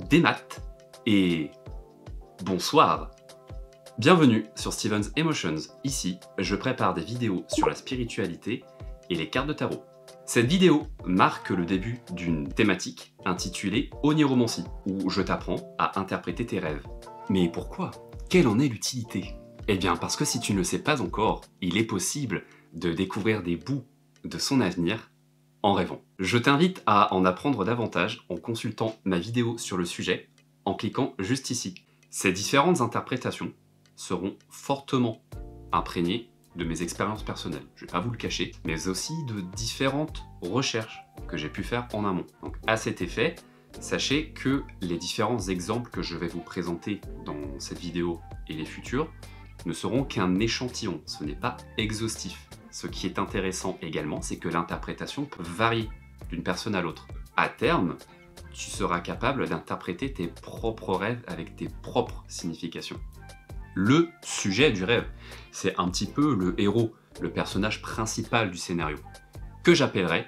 des maths et bonsoir. Bienvenue sur Steven's Emotions. Ici, je prépare des vidéos sur la spiritualité et les cartes de tarot. Cette vidéo marque le début d'une thématique intitulée Oniromancie, où je t'apprends à interpréter tes rêves. Mais pourquoi? Quelle en est l'utilité? Eh bien parce que si tu ne le sais pas encore, il est possible de découvrir des bouts de son avenir en rêvant. Je t'invite à en apprendre davantage en consultant ma vidéo sur le sujet en cliquant juste ici. Ces différentes interprétations seront fortement imprégnées de mes expériences personnelles, je ne vais pas vous le cacher, mais aussi de différentes recherches que j'ai pu faire en amont. Donc à cet effet, sachez que les différents exemples que je vais vous présenter dans cette vidéo et les futures ne seront qu'un échantillon, ce n'est pas exhaustif. Ce qui est intéressant également, c'est que l'interprétation peut varier d'une personne à l'autre. À terme, tu seras capable d'interpréter tes propres rêves avec tes propres significations. Le sujet du rêve, c'est un petit peu le héros, le personnage principal du scénario, que j'appellerais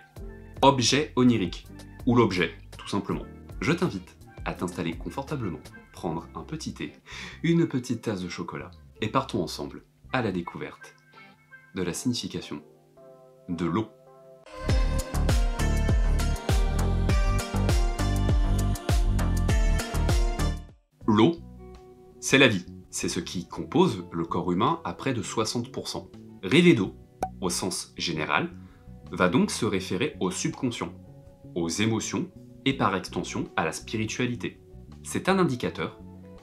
objet onirique, ou l'objet, tout simplement. Je t'invite à t'installer confortablement, prendre un petit thé, une petite tasse de chocolat, et partons ensemble à la découverte de la signification de l'eau. L'eau, c'est la vie. C'est ce qui compose le corps humain à près de 60%. Rêver d'eau, au sens général, va donc se référer au subconscient, aux émotions et par extension à la spiritualité. C'est un indicateur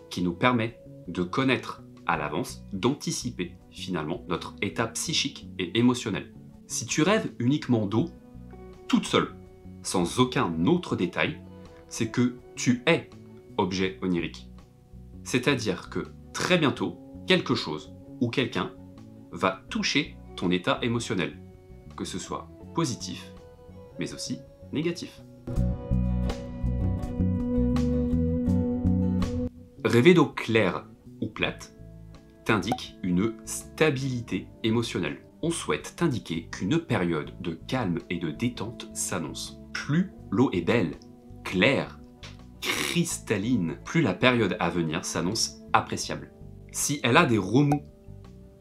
qui nous permet de connaître à l'avance, d'anticiper finalement notre état psychique et émotionnel. Si tu rêves uniquement d'eau, toute seule, sans aucun autre détail, c'est que tu es objet onirique. C'est-à-dire que très bientôt, quelque chose ou quelqu'un va toucher ton état émotionnel, que ce soit positif, mais aussi négatif. Rêver d'eau claire ou plate t'indique une stabilité émotionnelle. On souhaite t'indiquer qu'une période de calme et de détente s'annonce. Plus l'eau est belle, claire, cristalline, plus la période à venir s'annonce appréciable. Si elle a des remous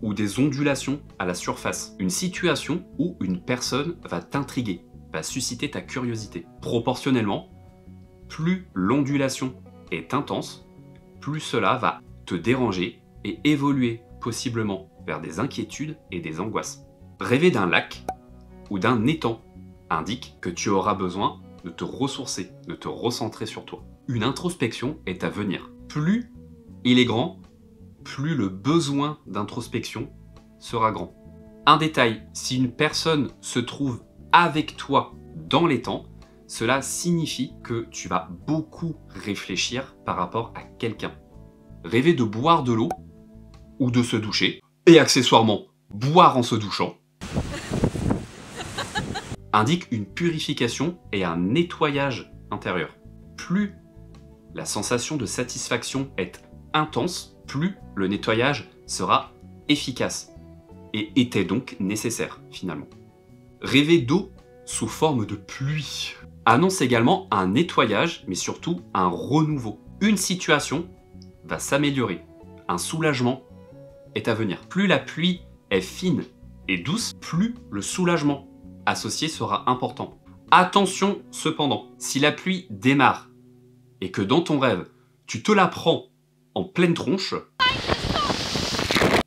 ou des ondulations à la surface, une situation ou une personne va t'intriguer, va susciter ta curiosité. Proportionnellement, plus l'ondulation est intense, plus cela va te déranger et évoluer possiblement vers des inquiétudes et des angoisses. Rêver d'un lac ou d'un étang indique que tu auras besoin de te ressourcer, de te recentrer sur toi. Une introspection est à venir. Plus il est grand, plus le besoin d'introspection sera grand. Un détail, si une personne se trouve avec toi dans l'étang, cela signifie que tu vas beaucoup réfléchir par rapport à quelqu'un. Rêver de boire de l'eau ou de se doucher, et accessoirement boire en se douchant, indique une purification et un nettoyage intérieur. Plus la sensation de satisfaction est intense, plus le nettoyage sera efficace et était donc nécessaire finalement. Rêver d'eau sous forme de pluie annonce également un nettoyage, mais surtout un renouveau. Une situation va s'améliorer, un soulagement est à venir. Plus la pluie est fine et douce, plus le soulagement associé sera important. Attention cependant, si la pluie démarre et que dans ton rêve, tu te la prends en pleine tronche,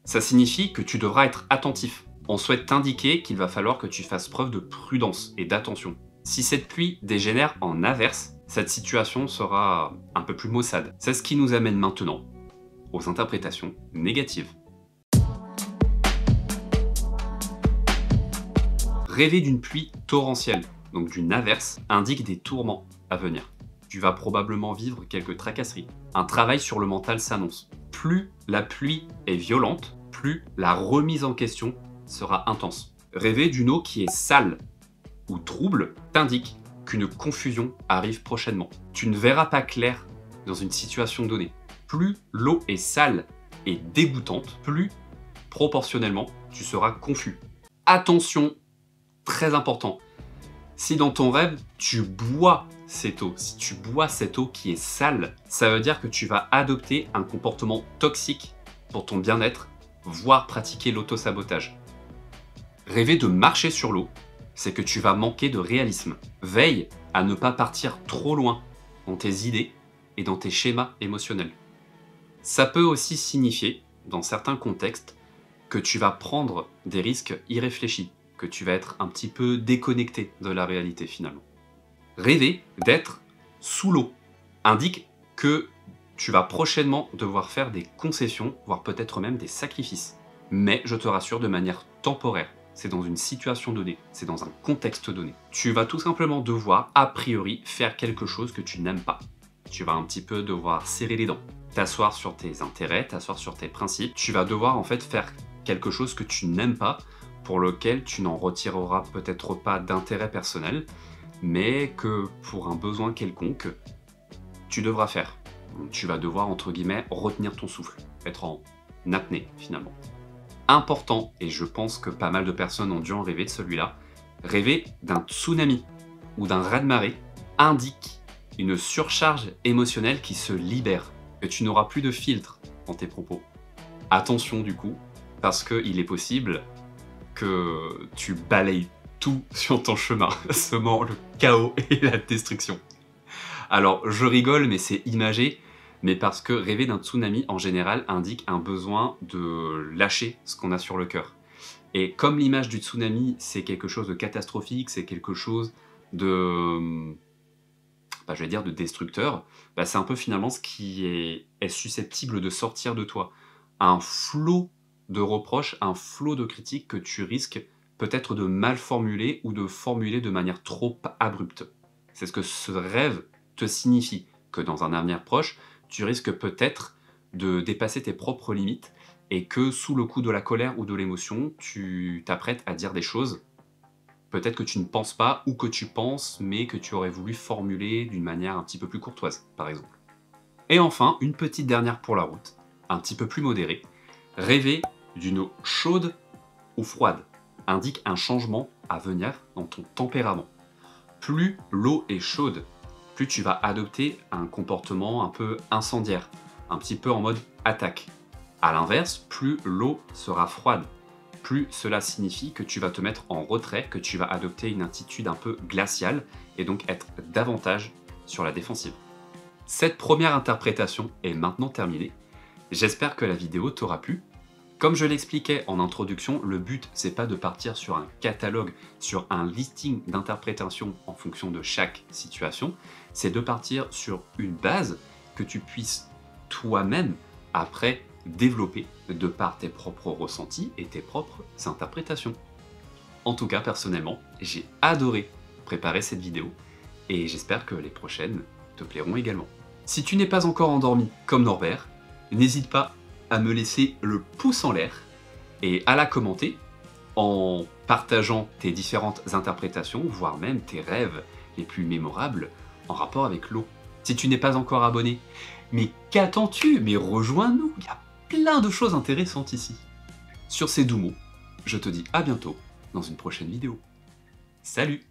ça signifie que tu devras être attentif. On souhaite t'indiquer qu'il va falloir que tu fasses preuve de prudence et d'attention. Si cette pluie dégénère en averse, cette situation sera un peu plus maussade. C'est ce qui nous amène maintenant aux interprétations négatives. Rêver d'une pluie torrentielle, donc d'une averse, indique des tourments à venir. Tu vas probablement vivre quelques tracasseries. Un travail sur le mental s'annonce. Plus la pluie est violente, plus la remise en question sera intense. Rêver d'une eau qui est sale ou trouble t'indique qu'une confusion arrive prochainement. Tu ne verras pas clair dans une situation donnée. Plus l'eau est sale et dégoûtante, plus proportionnellement tu seras confus. Attention, très important, Si dans ton rêve, tu bois cette eau, si tu bois cette eau qui est sale, ça veut dire que tu vas adopter un comportement toxique pour ton bien-être, voire pratiquer l'autosabotage. Rêver de marcher sur l'eau, c'est que tu vas manquer de réalisme. Veille à ne pas partir trop loin dans tes idées et dans tes schémas émotionnels. Ça peut aussi signifier, dans certains contextes, que tu vas prendre des risques irréfléchis, que tu vas être un petit peu déconnecté de la réalité finalement. Rêver d'être sous l'eau indique que tu vas prochainement devoir faire des concessions, voire peut-être même des sacrifices. Mais je te rassure, de manière temporaire. C'est dans une situation donnée, c'est dans un contexte donné. Tu vas tout simplement devoir, a priori, faire quelque chose que tu n'aimes pas. Tu vas un petit peu devoir serrer les dents, t'asseoir sur tes intérêts, t'asseoir sur tes principes. Tu vas devoir en fait faire quelque chose que tu n'aimes pas, pour lequel tu n'en retireras peut-être pas d'intérêt personnel, mais que pour un besoin quelconque, tu devras faire. Tu vas devoir, entre guillemets, retenir ton souffle, être en apnée finalement. Important, et je pense que pas mal de personnes ont dû en rêver de celui-là, rêver d'un tsunami ou d'un raz-de-marée indique une surcharge émotionnelle qui se libère, que tu n'auras plus de filtre dans tes propos. Attention du coup, parce qu'il est possible que tu balayes tout sur ton chemin, semant le chaos et la destruction. Alors je rigole, mais c'est imagé, mais parce que rêver d'un tsunami en général indique un besoin de lâcher ce qu'on a sur le cœur. Et comme l'image du tsunami, c'est quelque chose de catastrophique, c'est quelque chose de, je vais dire de destructeur, c'est un peu finalement ce qui est susceptible de sortir de toi. Un flot de reproches, un flot de critiques que tu risques peut-être de mal formuler ou de formuler de manière trop abrupte. C'est ce que ce rêve te signifie, que dans un avenir proche, tu risques peut-être de dépasser tes propres limites et que sous le coup de la colère ou de l'émotion, tu t'apprêtes à dire des choses peut-être que tu ne penses pas ou que tu penses mais que tu aurais voulu formuler d'une manière un petit peu plus courtoise, par exemple. Et enfin, une petite dernière pour la route, un petit peu plus modérée. Rêver d'une eau chaude ou froide indique un changement à venir dans ton tempérament. Plus l'eau est chaude, plus tu vas adopter un comportement un peu incendiaire, un petit peu en mode attaque. A l'inverse, plus l'eau sera froide, plus cela signifie que tu vas te mettre en retrait, que tu vas adopter une attitude un peu glaciale et donc être davantage sur la défensive. Cette première interprétation est maintenant terminée. J'espère que la vidéo t'aura plu. Comme je l'expliquais en introduction, le but c'est pas de partir sur un catalogue, sur un listing d'interprétation en fonction de chaque situation, c'est de partir sur une base que tu puisses toi-même après développer de par tes propres ressentis et tes propres interprétations. En tout cas, personnellement, j'ai adoré préparer cette vidéo et j'espère que les prochaines te plairont également. Si tu n'es pas encore endormi comme Norbert, n'hésite pas à me laisser le pouce en l'air et à la commenter en partageant tes différentes interprétations, voire même tes rêves les plus mémorables en rapport avec l'eau. Si tu n'es pas encore abonné, mais qu'attends-tu? Mais rejoins-nous, il y a plein de choses intéressantes ici. Sur ces doux mots, je te dis à bientôt dans une prochaine vidéo. Salut!